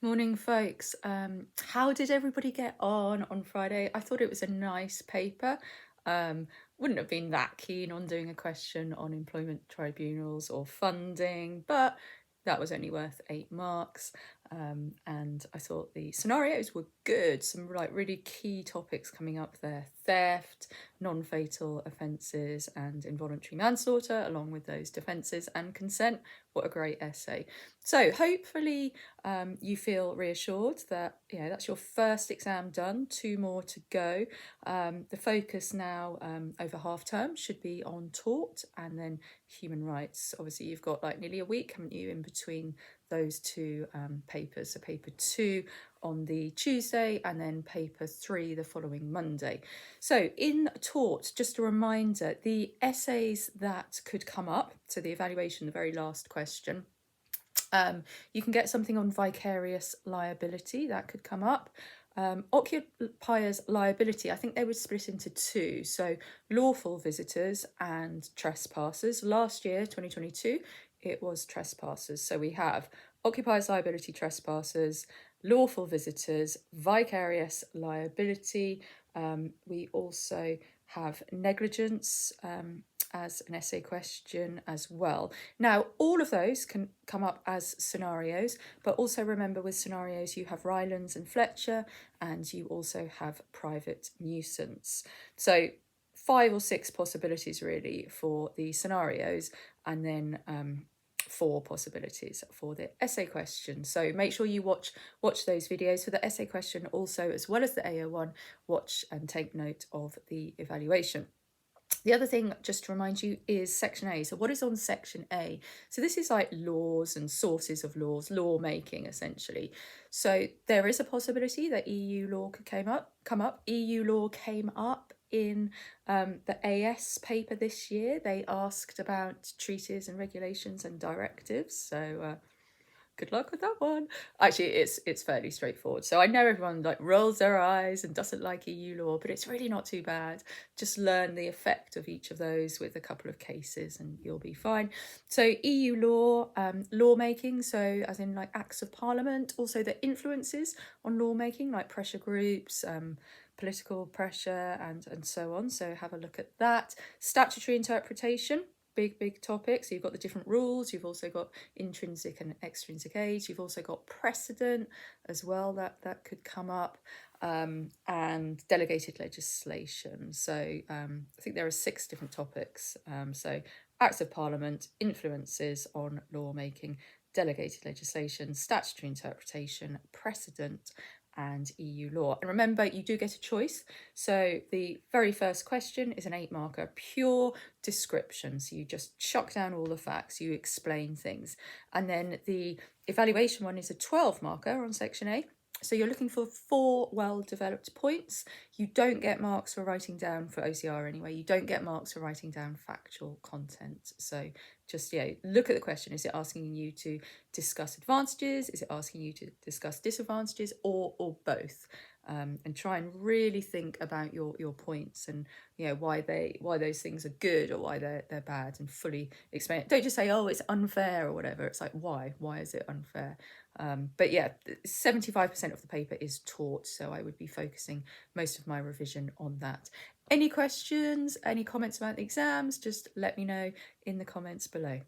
Morning, folks. How did everybody get on Friday? I thought it was a nice paper. Um, wouldn't have been that keen on doing a question on employment tribunals or funding, but that was only worth 8 marks. And I thought the scenarios were good. Some like really key topics coming up there: theft, non-fatal offences, and involuntary manslaughter, along with those defences and consent. What a great essay! So hopefully you feel reassured that that's your first exam done, 2 more to go. The focus now over half term should be on tort and then human rights. Obviously you've got like nearly a week, haven't you, in between those two papers. So paper 2 on the Tuesday and then paper 3 the following Monday. So in tort, just a reminder, the essays that could come up, so the evaluation, the very last question, you can get something on vicarious liability that could come up. Occupier's liability, I think they would split into two. So lawful visitors and trespassers. Last year, 2022, it was trespassers. So we have occupier's liability, trespassers, lawful visitors, vicarious liability. We also have negligence as an essay question as well. Now, all of those can come up as scenarios, but also remember with scenarios you have Rylands and Fletcher, and you also have private nuisance. So 5 or 6 possibilities really for the scenarios, and then 4 possibilities for the essay question. So make sure you watch those videos for the essay question also, as well as the AO1. Watch and take note of the evaluation. The other thing, just to remind you, is Section A. So what is on Section A? So this is like laws and sources of laws, law making essentially. So there is a possibility that EU law could come up. EU law came up in the AS paper this year. They asked about treaties and regulations and directives. So good luck with that one. Actually, it's fairly straightforward. So I know everyone like rolls their eyes and doesn't like EU law, but it's really not too bad. Just learn the effect of each of those with a couple of cases and you'll be fine. So EU law, lawmaking, so as in like acts of parliament, also the influences on lawmaking, like pressure groups, political pressure and so on. So have a look at that. Statutory interpretation, big topic. So you've got the different rules, you've also got intrinsic and extrinsic age, you've also got precedent as well that could come up, and delegated legislation. So I think there are 6 different topics. So acts of parliament, influences on lawmaking, delegated legislation, statutory interpretation, precedent, and EU law. And remember, you do get a choice. So the very first question is an 8 marker, pure description. So you just chuck down all the facts, you explain things. And then the evaluation one is a 12 marker on Section A. So you're looking for 4 well-developed points. You don't get marks for writing down, for OCR anyway, you don't get marks for writing down factual content. So just, look at the question. Is it asking you to discuss advantages? Is it asking you to discuss disadvantages, or both? And try and really think about your points and why those things are good or why they're bad, and fully explain it. Don't just say, oh, it's unfair or whatever. It's like, why is it unfair? But yeah, 75% of the paper is taught, so I would be focusing most of my revision on that. Any questions, any comments about the exams, just let me know in the comments below.